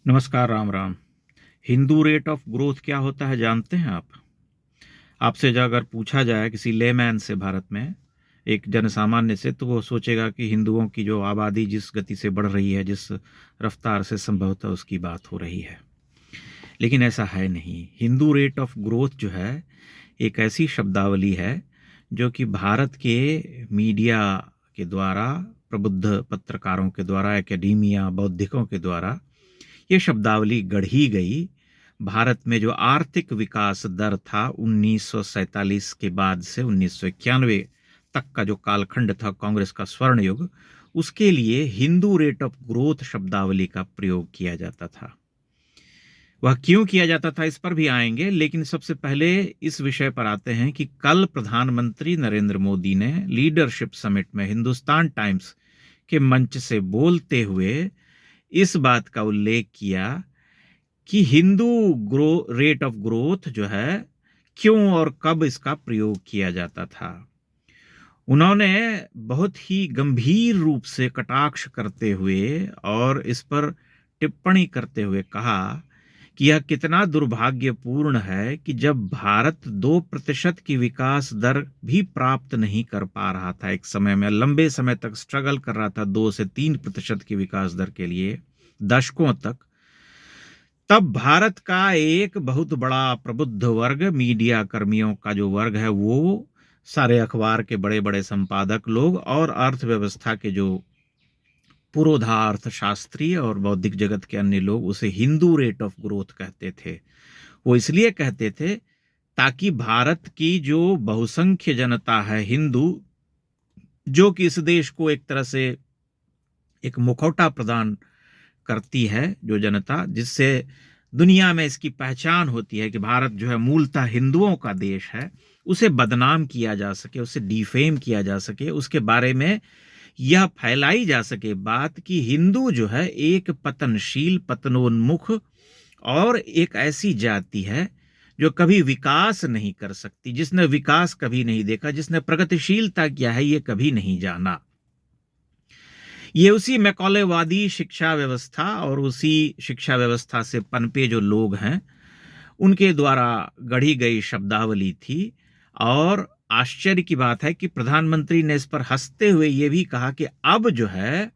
नमस्कार, Ram Ram. Hindu rate of growth क्या होता है जानते हैं आप? आपसे जो अगर पूछा जाए किसी लेमैन से भारत में, एक जनसामान्य से, तो वो सोचेगा कि हिंदुओं की जो आबादी जिस गति से बढ़ रही है, जिस रफ्तार से, संभवतः उसकी बात हो रही है। लेकिन ऐसा है नहीं। हिंदू रेट ऑफ ग्रोथ जो है एक ऐसी शब्दावली है जो कि भारत के मीडिया के द्वारा, प्रबुद्ध पत्रकारों के द्वारा, एकेडेमिया, बौद्धिकों के द्वारा ये शब्दावली गढ़ी गई। भारत में जो आर्थिक विकास दर था 1947 के बाद से 1991 तक का जो कालखंड था, कांग्रेस का स्वर्ण युग, उसके लिए हिंदू रेट ऑफ ग्रोथ शब्दावली का प्रयोग किया जाता था। वह क्यों किया जाता था इस पर भी आएंगे, लेकिन सबसे पहले इस विषय पर आते हैं कि कल प्रधानमंत्री नरेंद्र मोदी ने लीडरशिप समिट में हिंदुस्तान टाइम्स के मंच से बोलते हुए इस बात का उल्लेख किया कि हिंदू रेट ऑफ ग्रोथ जो है क्यों और कब इसका प्रयोग किया जाता था। उन्होंने बहुत ही गंभीर रूप से कटाक्ष करते हुए और इस पर टिप्पणी करते हुए कहा कि यह कितना दुर्भाग्यपूर्ण है कि जब भारत 2% की विकास दर भी प्राप्त नहीं कर पा रहा था, एक समय में लंबे समय तक स्ट्रगल कर रहा था 2 से 3% की विकास दर के लिए, दशकों तक, तब भारत का एक बहुत बड़ा प्रबुद्ध वर्ग, मीडिया कर्मियों का जो वर्ग है, वो सारे अखबार के बड़े बड़े संपादक लोग और अर्थव्यवस्था के जो पुरोधा अर्थशास्त्री और बौद्धिक जगत के अन्य लोग उसे हिंदू रेट ऑफ ग्रोथ कहते थे। वो इसलिए कहते थे ताकि भारत की जो बहुसंख्य जनता है हिंदू, जो कि इस देश को एक तरह से एक मुखौटा प्रदान करती है, जो जनता जिससे दुनिया में इसकी पहचान होती है कि भारत जो है मूलतः हिंदुओं का देश है, उसे बदनाम किया जा सके, उसे डिफेम किया जा सके, उसके बारे में यह फैलाई जा सके बात कि हिंदू जो है एक पतनशील, पतनोन्मुख और एक ऐसी जाति है जो कभी विकास नहीं कर सकती, जिसने विकास कभी नहीं देखा, जिसने प्रगतिशीलता क्या है ये कभी नहीं जाना। ये उसी मैकॉलेवादी शिक्षा व्यवस्था और उसी शिक्षा व्यवस्था से पनपे जो लोग हैं उनके द्वारा गढ़ी गई शब्दावली थी। और आश्चर्य की बात है कि प्रधानमंत्री ने इस पर हंसते हुए ये भी कहा कि अब जो है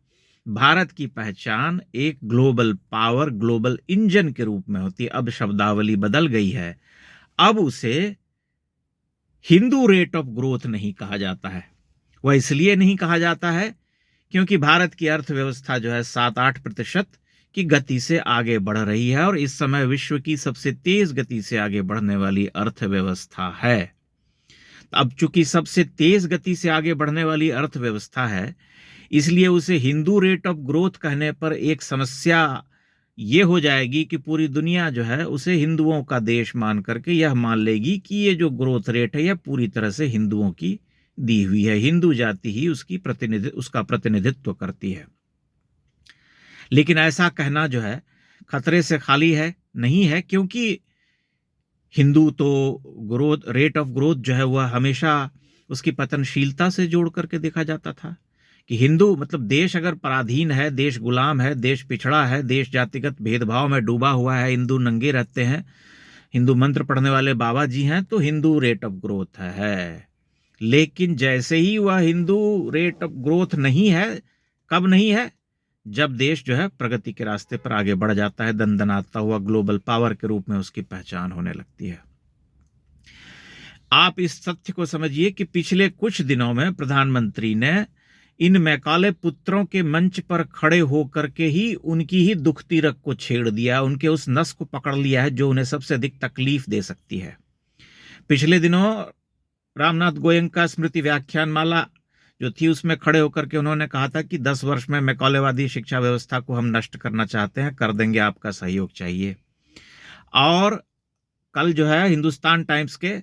भारत की पहचान एक ग्लोबल पावर, ग्लोबल इंजन के रूप में होती है। अब शब्दावली बदल गई है, अब उसे हिंदू रेट ऑफ ग्रोथ नहीं कहा जाता है। वह इसलिए नहीं कहा जाता है क्योंकि भारत की अर्थव्यवस्था जो है 7-8% की गति से आगे बढ़ रही है और इस समय विश्व की सबसे तेज गति से आगे बढ़ने वाली अर्थव्यवस्था है। अब चूंकि सबसे तेज गति से आगे बढ़ने वाली अर्थव्यवस्था है, इसलिए उसे हिंदू रेट ऑफ ग्रोथ कहने पर एक समस्या ये हो जाएगी कि पूरी दुनिया जो है उसे हिंदुओं का देश मान करके यह मान लेगी कि ये जो ग्रोथ रेट है यह पूरी तरह से हिंदुओं की दी हुई है, हिंदू जाति ही उसका प्रतिनिधित्व करती है। लेकिन ऐसा कहना जो है खतरे से खाली है नहीं है, क्योंकि हिंदू तो ग्रोथ रेट ऑफ ग्रोथ जो है वह हमेशा उसकी पतनशीलता से जोड़ करके देखा जाता था कि हिंदू मतलब देश अगर पराधीन है, देश गुलाम है, देश पिछड़ा है, देश जातिगत भेदभाव में डूबा हुआ है, हिंदू नंगे रहते हैं, हिंदू मंत्र पढ़ने वाले बाबा जी हैं, तो हिंदू रेट ऑफ ग्रोथ है। लेकिन जैसे ही वह हिंदू रेट ऑफ ग्रोथ नहीं है, कब नहीं है? जब देश जो है प्रगति के रास्ते पर आगे बढ़ जाता है, दंदनाता हुआ ग्लोबल पावर के रूप में उसकी पहचान होने लगती है। आप इस तथ्य को समझिए कि पिछले कुछ दिनों में प्रधानमंत्री ने इन मैकाले पुत्रों के मंच पर खड़े होकर के ही उनकी ही दुखती रग को छेड़ दिया, उनके उस नस को पकड़ लिया है जो उन्हें सबसे अधिक तकलीफ दे सकती है। पिछले दिनों रामनाथ गोयनका स्मृति व्याख्यान माला जो थी उसमें खड़े होकर के उन्होंने कहा था कि 10 वर्ष में मैकॉलेवादी शिक्षा व्यवस्था को हम नष्ट करना चाहते हैं, कर देंगे, आपका सहयोग चाहिए। और कल जो है हिंदुस्तान टाइम्स के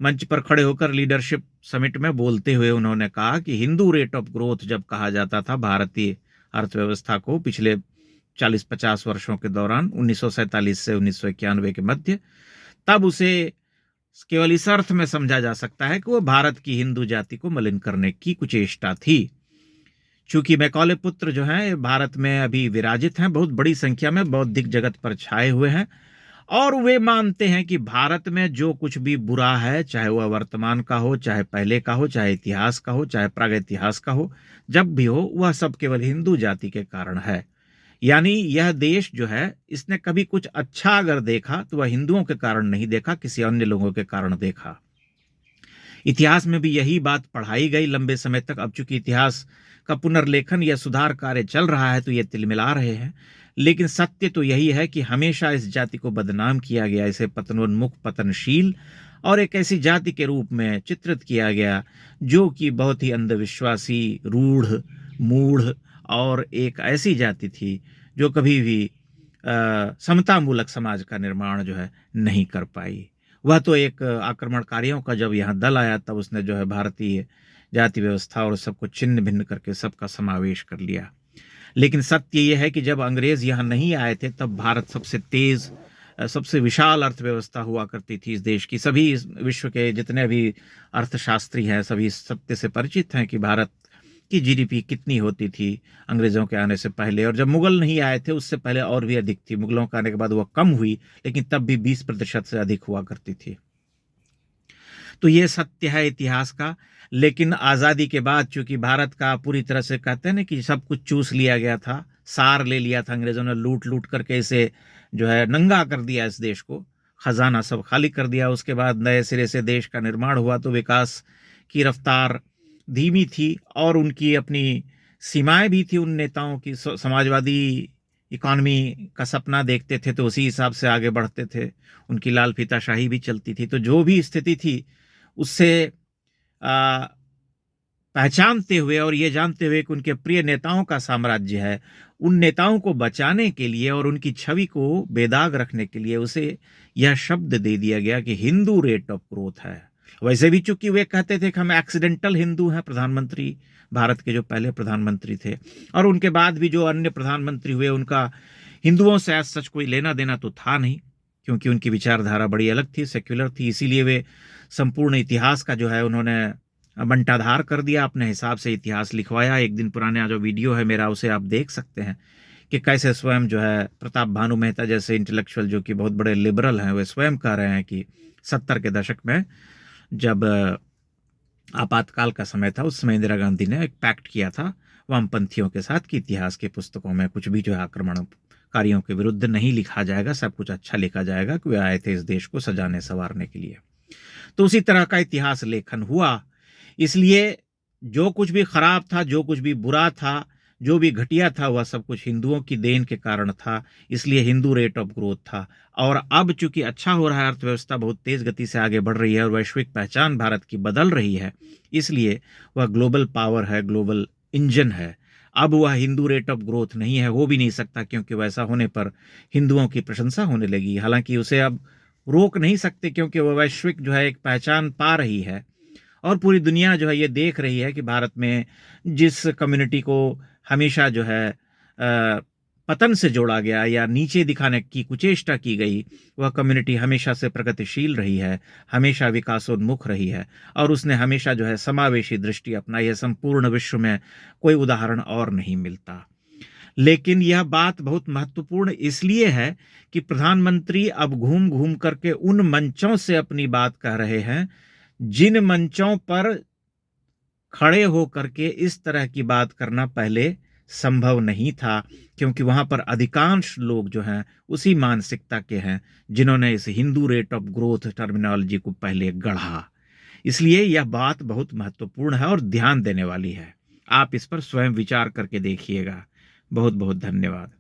मंच पर खड़े होकर लीडरशिप समिट में बोलते हुए उन्होंने कहा कि हिंदू रेट ऑफ ग्रोथ जब कहा जाता था भारतीय अर्थव्यवस्था को पिछले 40-50 वर्षों के दौरान 1947 से 1991 के मध्य, तब उसे केवल इस अर्थ में समझा जा सकता है कि वो भारत की हिंदू जाति को मलिन करने की कुचेष्टा थी। चूंकि मैकॉले पुत्र जो हैं भारत में अभी विराजित हैं, बहुत बड़ी संख्या में बौद्धिक जगत पर छाए हुए हैं, और वे मानते हैं कि भारत में जो कुछ भी बुरा है, चाहे वह वर्तमान का हो, चाहे पहले का हो, चाहे इतिहास का हो, चाहे प्रागैतिहास का हो, जब भी हो, वह सब केवल हिंदू जाति के कारण है। यानी यह देश जो है, इसने कभी कुछ अच्छा अगर देखा तो वह हिंदुओं के कारण नहीं देखा, किसी अन्य लोगों के कारण देखा। इतिहास में भी यही बात पढ़ाई गई लंबे समय तक। अब चूंकि इतिहास का पुनर्लेखन या सुधार कार्य चल रहा है तो ये तिलमिला रहे हैं, लेकिन सत्य तो यही है कि हमेशा इस जाति को बदनाम किया गया, इसे पतनोन्मुख, पतनशील और एक ऐसी जाति के रूप में चित्रित किया गया जो कि बहुत ही अंधविश्वासी, रूढ़, मूढ़ और एक ऐसी जाति थी जो कभी भी समतामूलक समाज का निर्माण जो है नहीं कर पाई। वह तो एक आक्रमणकारियों का जब यहाँ दल आया तब उसने जो है भारतीय जाति व्यवस्था और सबको छिन्न भिन्न करके सबका समावेश कर लिया। लेकिन सत्य यह है कि जब अंग्रेज यहाँ नहीं आए थे तब भारत सबसे तेज, सबसे विशाल अर्थव्यवस्था हुआ करती थी इस देश की। सभी विश्व के जितने भी अर्थशास्त्री हैं सभी सत्य से परिचित हैं कि भारत की जीडीपी कितनी होती थी अंग्रेजों के आने से पहले, और जब मुगल नहीं आए थे उससे पहले और भी अधिक थी। मुगलों के आने के बाद वह कम हुई, लेकिन तब भी 20% से अधिक हुआ करती थी। तो ये सत्य है इतिहास का। लेकिन आज़ादी के बाद चूंकि भारत का पूरी तरह से कहते हैं ना कि सब कुछ चूस लिया गया था, सार ले लिया था अंग्रेजों ने, लूट लूट करके इसे जो है नंगा कर दिया, इस देश को खजाना सब खाली कर दिया। उसके बाद नए सिरे से देश का निर्माण हुआ तो विकास की रफ्तार धीमी थी और उनकी अपनी सीमाएं भी थी। उन नेताओं की समाजवादी इकॉनमी का सपना देखते थे तो उसी हिसाब से आगे बढ़ते थे, उनकी लाल फीताशाही भी चलती थी। तो जो भी स्थिति थी उससे पहचानते हुए और ये जानते हुए कि उनके प्रिय नेताओं का साम्राज्य है, उन नेताओं को बचाने के लिए और उनकी छवि को बेदाग रखने के लिए उसे यह शब्द दे दिया गया कि हिंदू रेट ऑफ ग्रोथ है। वैसे भी चूंकि वे कहते थे कि हम एक्सीडेंटल हिंदू हैं, प्रधानमंत्री भारत के जो पहले प्रधानमंत्री थे और उनके बाद भी जो अन्य प्रधानमंत्री हुए उनका हिंदुओं से आज सच कोई लेना देना तो था नहीं, क्योंकि उनकी विचारधारा बड़ी अलग थी, सेक्युलर थी। इसीलिए वे संपूर्ण इतिहास का जो है उन्होंने बंटाधार कर दिया, अपने हिसाब से इतिहास लिखवाया। एक दिन पुराना जो वीडियो है मेरा उसे आप देख सकते हैं कि कैसे स्वयं जो है प्रताप भानु मेहता जैसे इंटेलेक्चुअल जो कि बहुत बड़े लिबरल हैं, वे स्वयं कह रहे हैं कि 70 के दशक में जब आपातकाल का समय था उस समय इंदिरा गांधी ने एक पैक्ट किया था वामपंथियों के साथ कि इतिहास की पुस्तकों में कुछ भी जो है आक्रमणकारियों के विरुद्ध नहीं लिखा जाएगा, सब कुछ अच्छा लिखा जाएगा कि वे आए थे इस देश को सजाने संवारने के लिए। तो उसी तरह का इतिहास लेखन हुआ। इसलिए जो कुछ भी खराब था, जो कुछ भी बुरा था, जो भी घटिया था, वह सब कुछ हिंदुओं की देन के कारण था। इसलिए हिंदू रेट ऑफ ग्रोथ था। और अब चूंकि अच्छा हो रहा है, अर्थव्यवस्था बहुत तेज गति से आगे बढ़ रही है और वैश्विक पहचान भारत की बदल रही है, इसलिए वह ग्लोबल पावर है, ग्लोबल इंजन है। अब वह हिंदू रेट ऑफ ग्रोथ नहीं है, हो भी नहीं सकता, क्योंकि वैसा होने पर हिंदुओं की प्रशंसा होने लगी। हालांकि उसे अब रोक नहीं सकते क्योंकि वह वैश्विक जो है एक पहचान पा रही है और पूरी दुनिया जो है ये देख रही है कि भारत में जिस कम्युनिटी को हमेशा जो है पतन से जोड़ा गया या नीचे दिखाने की कुचेष्टा की गई, वह कम्युनिटी हमेशा से प्रगतिशील रही है, हमेशा विकासोन्मुख रही है और उसने हमेशा जो है समावेशी दृष्टि अपनाई है। संपूर्ण विश्व में कोई उदाहरण और नहीं मिलता। लेकिन यह बात बहुत महत्वपूर्ण इसलिए है कि प्रधानमंत्री अब घूम घूम करके उन मंचों से अपनी बात कह रहे हैं जिन मंचों पर खड़े हो करके इस तरह की बात करना पहले संभव नहीं था, क्योंकि वहां पर अधिकांश लोग जो हैं उसी मानसिकता के हैं जिन्होंने इस Hindu rate of growth terminology को पहले गढ़ा। इसलिए यह बात बहुत महत्वपूर्ण है और ध्यान देने वाली है। आप इस पर स्वयं विचार करके देखिएगा। बहुत बहुत धन्यवाद।